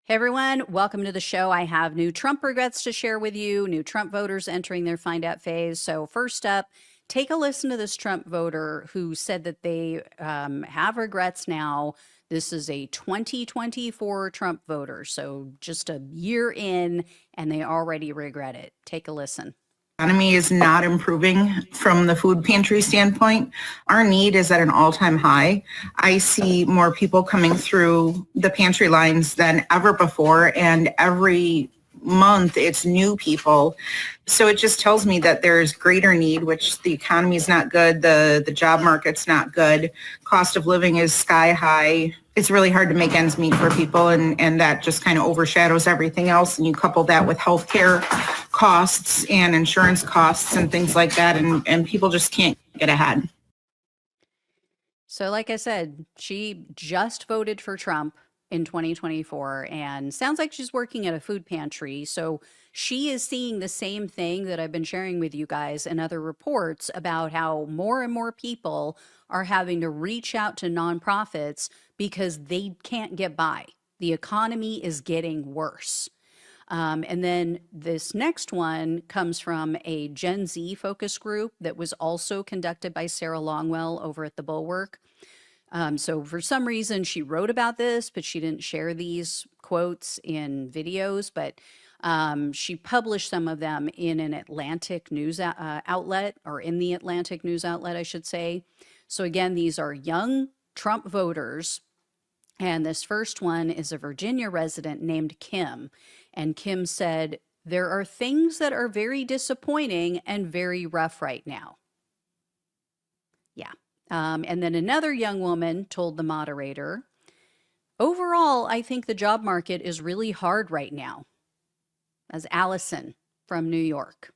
Hey everyone, welcome to the show. I have new Trump regrets to share with you, new Trump voters entering their find out phase. So, first up, take a listen to this Trump voter who said that they have regrets now. This is a 2024 Trump voter, so just a year in, and they already regret it. Take a listen. Economy is not improving from the food pantry standpoint. Our need is at an all-time high. I see more people coming through the pantry lines than ever before, and every month it's new people. So it just tells me that there's greater need, which the economy is not good, the job market's not good, cost of living is sky high. It's really hard to make ends meet for people, and that just kind of overshadows everything else. And you couple that with healthcare costs and insurance costs and things like that, and people just can't get ahead. So, like I said, she just voted for Trump in 2024 and sounds like she's working at a food pantry. So, she is seeing the same thing that I've been sharing with you guys in other reports about how more and more people are having to reach out to nonprofits because they can't get by. The economy is getting worse. And then this next one comes from a Gen Z focus group that was also conducted by Sarah Longwell over at the Bulwark. So for some reason, she wrote about this, but she didn't share these quotes in videos. But she published some of them in an Atlantic news outlet, or in the Atlantic news outlet, I should say. So again, these are young Trump voters. And this first one is a Virginia resident named Kim. And Kim said, "There are things that are very disappointing and very rough right now." Yeah. And then another young woman told the moderator, "Overall, I think the job market is really hard right now." As Allison from New York.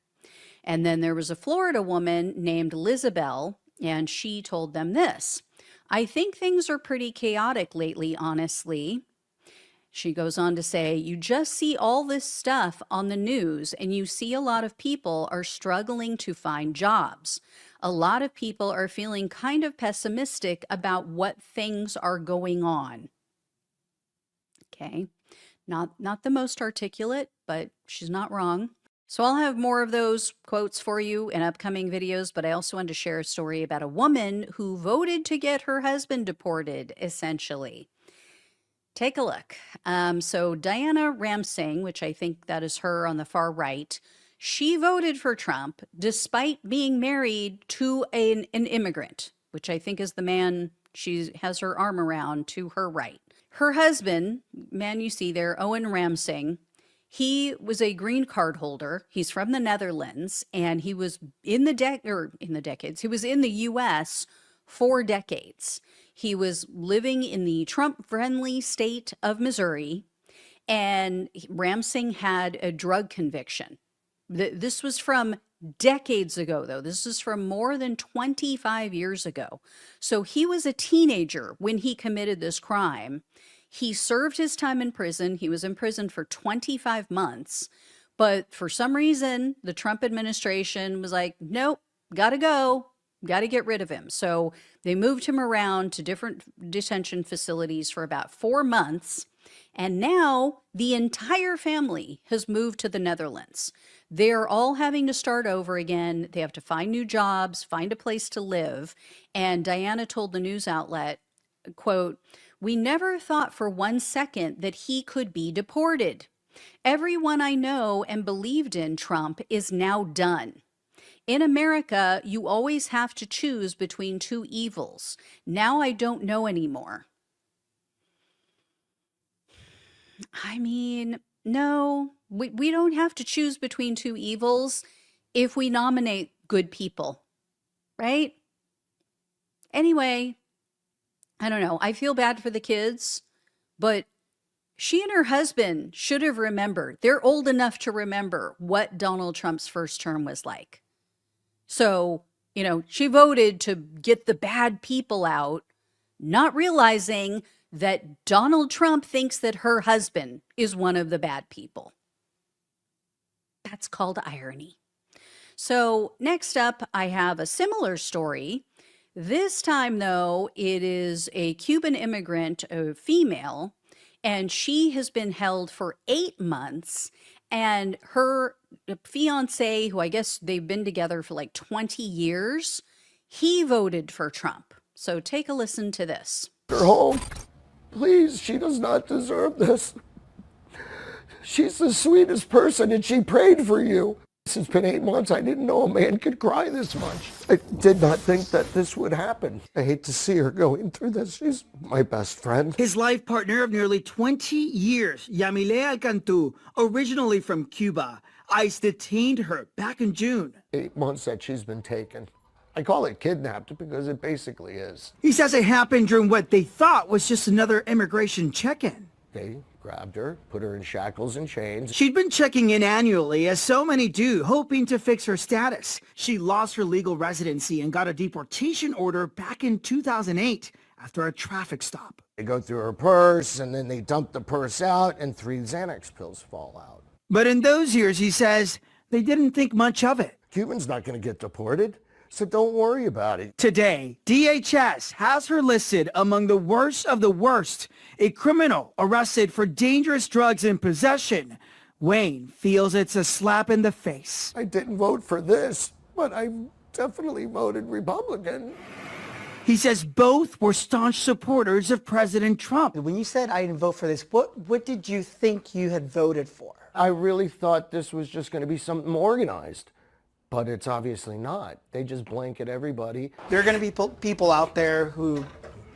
And then there was a Florida woman named Lizabelle, and she told them this: "I think things are pretty chaotic lately, honestly." She goes on to say, "You just see all this stuff on the news, and you see a lot of people are struggling to find jobs. A lot of people are feeling kind of pessimistic about what things are going on." Okay, not the most articulate, but she's not wrong. So I'll have more of those quotes for you in upcoming videos, but I also wanted to share a story about a woman who voted to get her husband deported, essentially. Take a look. So Diana Ramsing, which I think that is her on the far right, she voted for Trump despite being married to an immigrant, which I think is the man she has her arm around to her right. Her husband, man you see there, Owen Ramsing, he was a green card holder. He's from the Netherlands, and he was in the decades. He was in the U.S. for decades. He was living in the Trump-friendly state of Missouri, and Ramsing had a drug conviction. This was from decades ago, though. This is from more than 25 years ago. So he was a teenager when he committed this crime. He served his time in prison. He was in prison for 25 months. But for some reason, the Trump administration was like, nope, gotta go. Got to get rid of him. So they moved him around to different detention facilities for about 4 months. And now the entire family has moved to the Netherlands. They're all having to start over again. They have to find new jobs, find a place to live. And Diana told the news outlet, quote, "We never thought for 1 second that he could be deported. Everyone I know and believed in Trump is now done. In America, you always have to choose between two evils. Now I don't know anymore." I mean, no, we don't have to choose between two evils if we nominate good people, right? Anyway, I don't know. I feel bad for the kids, but she and her husband should have remembered. They're old enough to remember what Donald Trump's first term was like. So, she voted to get the bad people out, not realizing that Donald Trump thinks that her husband is one of the bad people. That's called irony. So next up, I have a similar story. This time, though, it is a Cuban immigrant, a female, and she has been held for 8 months. And her fiance, who I guess they've been together for like 20 years, he voted for Trump. So take a listen to this. Her home. Please, she does not deserve this. She's the sweetest person and she prayed for you. It's been 8 months. I didn't know a man could cry this much. I did not think that this would happen. I hate to see her going through this. She's my best friend. His life partner of nearly 20 years, Yamile Alcantu, originally from Cuba. ICE detained her back in June. 8 months that she's been taken. I call it kidnapped because it basically is. He says it happened during what they thought was just another immigration check-in. They grabbed her, put her in shackles and chains. She'd been checking in annually, as so many do, hoping to fix her status. She lost her legal residency and got a deportation order back in 2008 after a traffic stop. They go through her purse and then they dump the purse out and 3 Xanax pills fall out. But in those years, he says, they didn't think much of it. Cuban's not going to get deported, so don't worry about it. Today, DHS has her listed among the worst of the worst, a criminal arrested for dangerous drugs in possession. Wayne feels it's a slap in the face. I didn't vote for this, but I definitely voted Republican. He says both were staunch supporters of President Trump. When you said I didn't vote for this, what did you think you had voted for? I really thought this was just going to be something organized, but it's obviously not. They just blanket everybody. There are going to be people out there who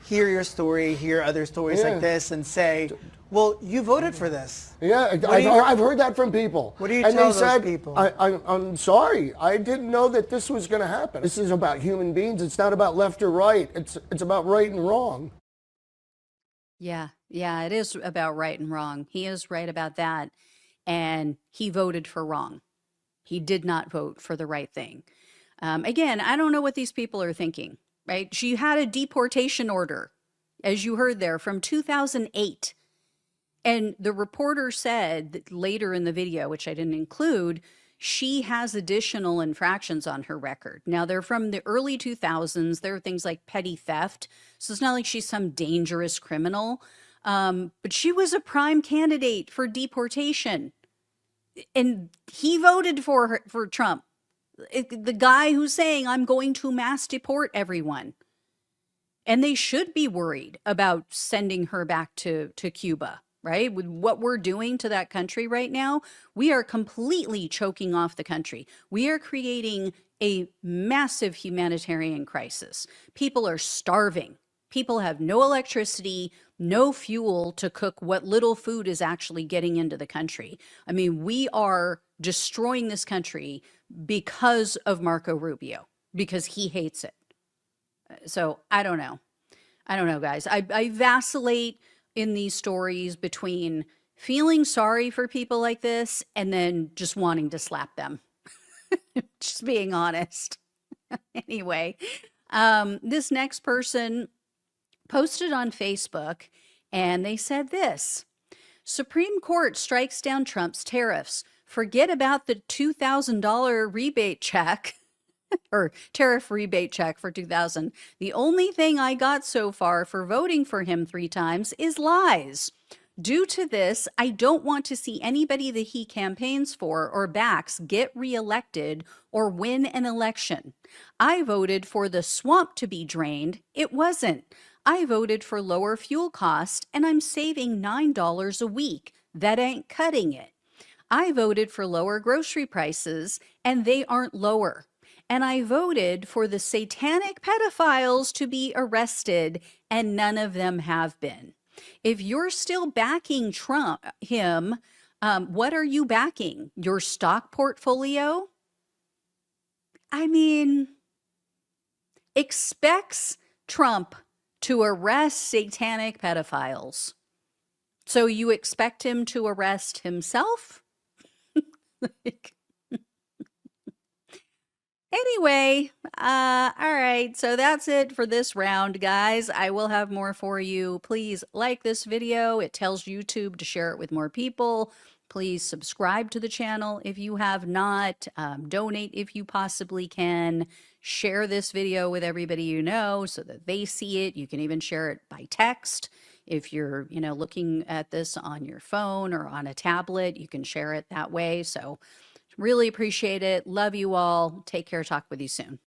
hear your story, hear other stories like this and say, well, you voted for this. Yeah, I've heard that from people. What do you and tell they those said, people? I'm sorry. I didn't know that this was going to happen. This is about human beings. It's not about left or right. It's about right and wrong. Yeah, it is about right and wrong. He is right about that. And he voted for wrong. He did not vote for the right thing. Again, I don't know what these people are thinking, right? She had a deportation order, as you heard there, from 2008. And the reporter said that later in the video, which I didn't include, she has additional infractions on her record. Now, they're from the early 2000s. There are things like petty theft. So it's not like she's some dangerous criminal. But she was a prime candidate for deportation. And he voted for Trump. The guy who's saying, I'm going to mass deport everyone. And they should be worried about sending her back to Cuba, right? With what we're doing to that country right now, we are completely choking off the country. We are creating a massive humanitarian crisis. People are starving. People have no electricity, no fuel to cook what little food is actually getting into the country. I mean, we are destroying this country because of Marco Rubio, because he hates it. So I don't know. Guys. I vacillate in these stories between feeling sorry for people like this and then just wanting to slap them. Just being honest. Anyway, this next person posted on Facebook and they said this: Supreme Court strikes down Trump's tariffs. Forget about the $2,000 rebate check or tariff rebate check for 2000. The only thing I got so far for voting for him 3 times is lies. Due to this, I don't want to see anybody that he campaigns for or backs get reelected or win an election. I voted for the swamp to be drained. It wasn't. I voted for lower fuel cost and I'm saving $9 a week. That ain't cutting it. I voted for lower grocery prices and they aren't lower. And I voted for the satanic pedophiles to be arrested and none of them have been. If you're still backing him, what are you backing? Your stock portfolio? I mean, expects Trump to arrest satanic pedophiles. So you expect him to arrest himself? Anyway, all right, so that's it for this round, guys. I will have more for you. Please like this video. It tells YouTube to share it with more people. Please subscribe to the channel if you have not. Donate if you possibly can. Share this video with everybody you know so that they see it. You can even share it by text If you're, looking at this on your phone or on a tablet, you can share it that way. So really appreciate it. Love you all. Take care. Talk with you soon.